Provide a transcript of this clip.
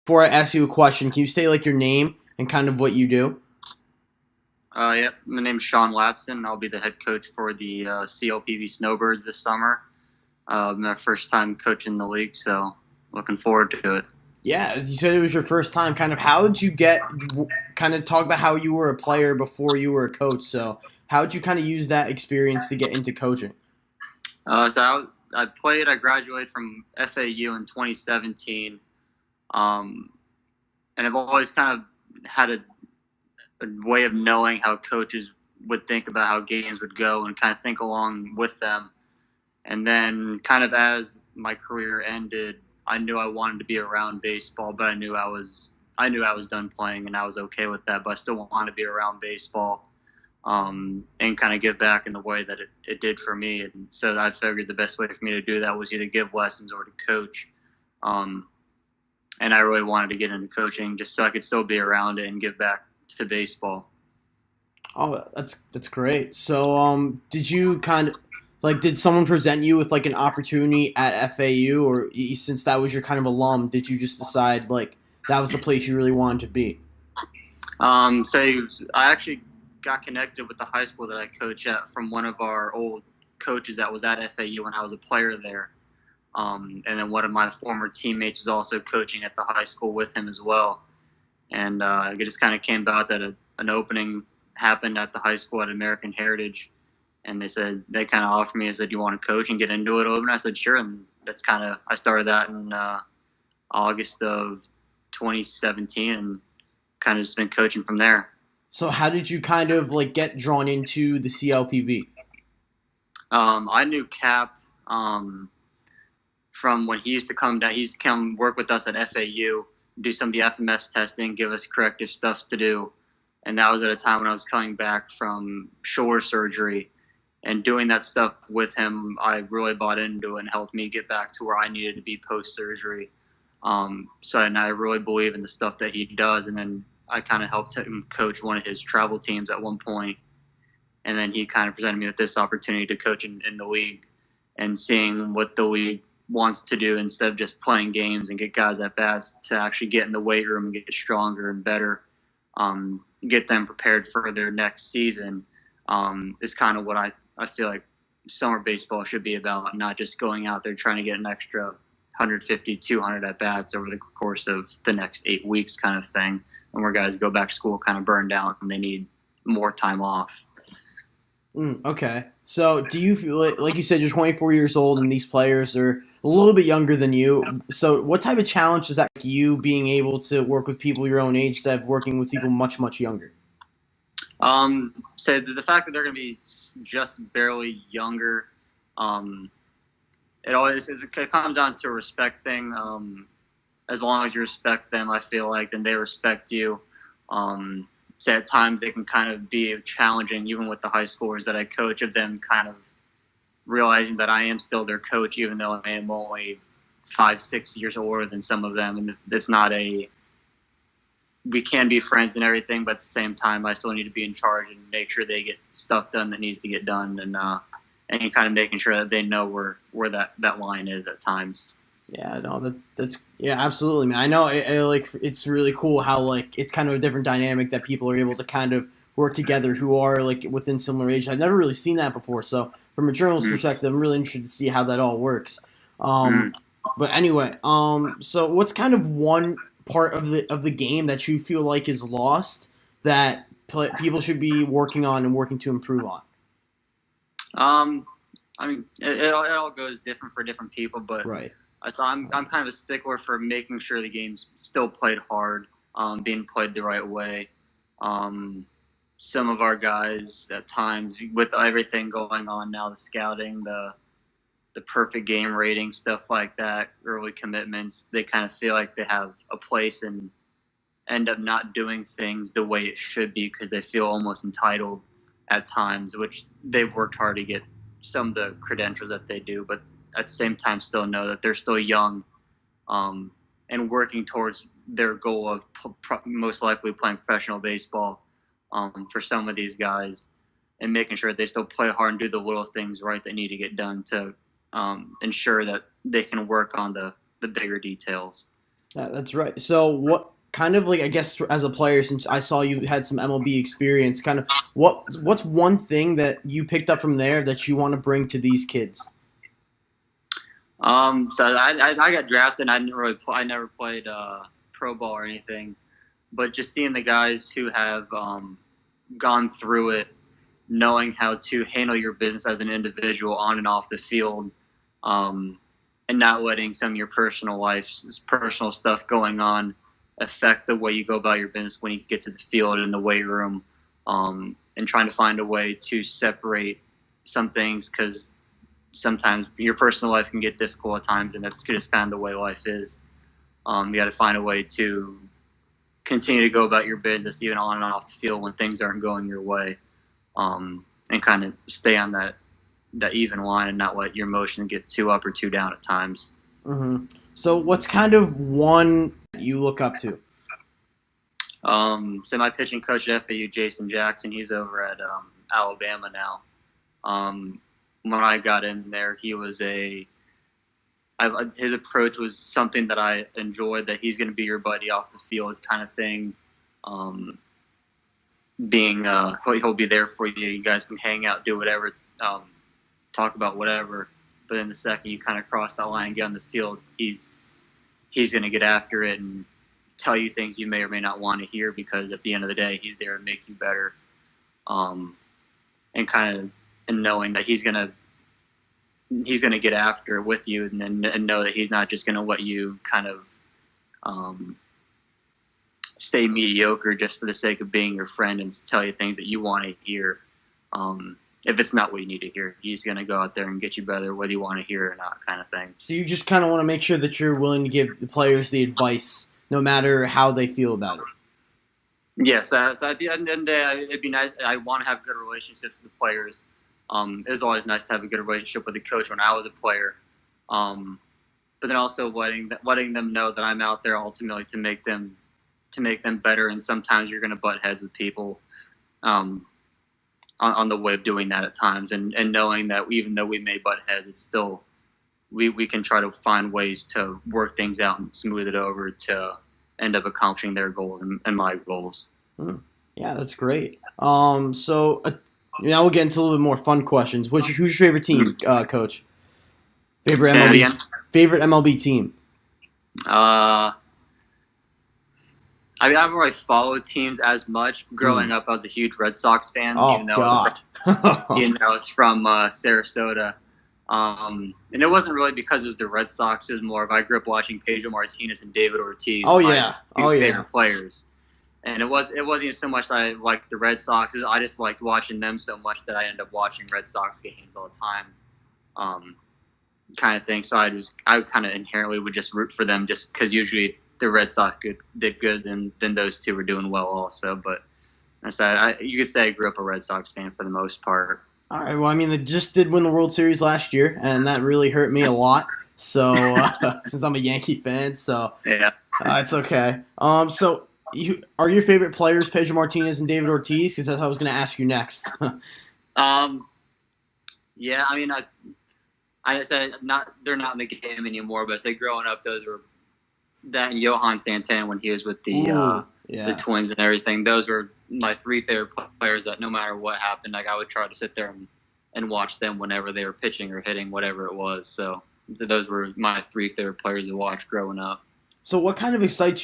before I ask you a question, can you say like your name and kind of what you do? Yep, my name's Sean Labsan. I'll be the head coach for the CLPB Snowbirds this summer. My first time coaching the league, so looking forward to it. Yeah, you said it was your first time. Kind of, how did you get? Kind of talk about how you were a player before you were a coach. So, how did you kind of use that experience to get into coaching? So I played. I graduated from FAU in 2017, um, and I've always kind of had a way of knowing how coaches would think about how games would go and kind of think along with them. And then, kind of as my career ended, I knew I wanted to be around baseball, but I knew I was done playing, and I was okay with that. But I still wanted to be around baseball, and kind of give back in the way that it did for me. And so I figured the best way for me to do that was either give lessons or to coach. Um, and I really wanted to get into coaching just so I could still be around it and give back to baseball. Oh, that's great. So, did you kind of like did someone present you with like an opportunity at FAU, or since that was your kind of alum, did you just decide like that was the place you really wanted to be? So I actually got connected with the high school that I coach at from one of our old coaches that was at FAU when I was a player there. And then one of my former teammates was also coaching at the high school with him as well. And it just kind of came about that an opening happened at the high school at American Heritage. And they kind of offered me and said, "You want to coach and get into it?" And I said, "Sure." And I started that in August of 2017 and kind of just been coaching from there. So, how did you kind of like get drawn into the CLPB? I knew Cap from when he used to come down. He used to come work with us at FAU, do some of the FMS testing, give us corrective stuff to do. And that was at a time when I was coming back from shoulder surgery. And doing that stuff with him, I really bought into it and helped me get back to where I needed to be post surgery. And I really believe in the stuff that he does. And then I kind of helped him coach one of his travel teams at one point. And then he kind of presented me with this opportunity to coach in the league and seeing what the league wants to do instead of just playing games and get guys at bats to actually get in the weight room and get stronger and better, get them prepared for their next season, is kind of what I feel like summer baseball should be about, not just going out there trying to get an extra 150, 200 at bats over the course of the next 8 weeks kind of thing, and where guys go back to school kind of burned out and they need more time off. Okay. So, do you feel like you said you're 24 years old and these players are a little bit younger than you? So, what type of challenge is that like you being able to work with people your own age instead of working with people much, much younger? So the fact that they're going to be just barely younger, um, it comes down to a respect thing. As long as you respect them, I feel like then they respect you. So at times it can kind of be challenging, even with the high schoolers that I coach, of them kind of realizing that I am still their coach, even though I am only 5, 6 years older than some of them, and it's not a we can be friends and everything, but at the same time, I still need to be in charge and make sure they get stuff done that needs to get done, and kind of making sure that they know where that line is at times. Yeah, no, that's yeah, absolutely, man. I know like it's really cool how like it's kind of a different dynamic that people are able to kind of work together who are like within similar age. I've never really seen that before, so from a journalist Mm-hmm. perspective, I'm really interested to see how that all works. Mm-hmm. Um, but anyway, so what's kind of one part of the game that you feel like is lost that people should be working on and working to improve on? Um, I mean, it all goes different for different people, but Right. I'm kind of a stickler for making sure the game's still played hard, being played the right way. Um, some of our guys at times, with everything going on now, the scouting, the perfect game rating, stuff like that, early commitments, they kind of feel like they have a place and end up not doing things the way it should be because they feel almost entitled at times, which they've worked hard to get some of the credentials that they do, but at the same time still know that they're still young, and working towards their goal of most likely playing professional baseball, for some of these guys, and making sure they still play hard and do the little things right that need to get done to ensure that they can work on the bigger details. Yeah, that's right. So what kind of like I guess as a player, since I saw you had some MLB experience, kind of what's one thing that you picked up from there that you want to bring to these kids? So I got drafted. And I didn't really I never played pro ball or anything, but just seeing the guys who have gone through it, knowing how to handle your business as an individual on and off the field, um, and not letting some of your personal life, personal stuff going on affect the way you go about your business when you get to the field in the weight room, and trying to find a way to separate some things because sometimes your personal life can get difficult at times, and that's just kind of the way life is. You got to find a way to continue to go about your business even on and off the field when things aren't going your way, and kind of stay on that even line and not let your emotion get too up or too down at times. Hmm. So what's kind of one you look up to? So my pitching coach at FAU, Jason Jackson, he's over at Alabama now. When I got in there, his approach was something that I enjoyed. That he's going to be your buddy off the field, kind of thing. Um, he'll be there for you. You guys can hang out, do whatever, talk about whatever. But then the second you kind of cross that line and get on the field, he's going to get after it and tell you things you may or may not want to hear because at the end of the day, he's there to make you better. And kind of and knowing that he's gonna get after it with you, and know that he's not just gonna let you kind of stay mediocre just for the sake of being your friend and tell you things that you want to hear. If it's not what you need to hear, he's gonna go out there and get you better, whether you want to hear it or not, kind of thing. So you just kind of want to make sure that you're willing to give the players the advice, no matter how they feel about it. Yes, so at the end of the day, it'd be nice. I want to have good relationships with the players. It was always nice to have a good relationship with the coach when I was a player. But then also letting them know that I'm out there ultimately to make them better. And sometimes you're going to butt heads with people on the way of doing that at times. And knowing that even though we may butt heads, it's still we can try to find ways to work things out and smooth it over to end up accomplishing their goals and my goals. Yeah, that's great. Now we'll get into a little bit more fun questions. Who's your favorite team, Coach? Favorite Say that MLB again? favorite MLB team? I mean, I haven't really followed teams as much. Growing up, I was a huge Red Sox fan, Oh even though God. I was from Sarasota. And it wasn't really because it was the Red Sox. It was more of I grew up watching Pedro Martinez and David Ortiz. Oh My yeah. two Oh yeah. favorite players. And it wasn't even so much that I liked the Red Sox. I just liked watching them so much that I ended up watching Red Sox games all the time, kind of thing. So I kind of inherently would just root for them just because usually the Red Sox did good, and then those two were doing well also. But I said you could say I grew up a Red Sox fan for the most part. All right. Well, I mean, they just did win the World Series last year, and that really hurt me a lot. So since I'm a Yankee fan, so Yeah. it's okay. Are your favorite players Pedro Martinez and David Ortiz? Because that's what I was going to ask you next. Yeah. I mean, I said they're not in the game anymore, but I said growing up, those were that and Johan Santana when he was with Ooh, the Twins and everything. Those were my three favorite players that no matter what happened, like I would try to sit there and watch them whenever they were pitching or hitting, whatever it was. So those were my three favorite players to watch growing up. So what kind of excites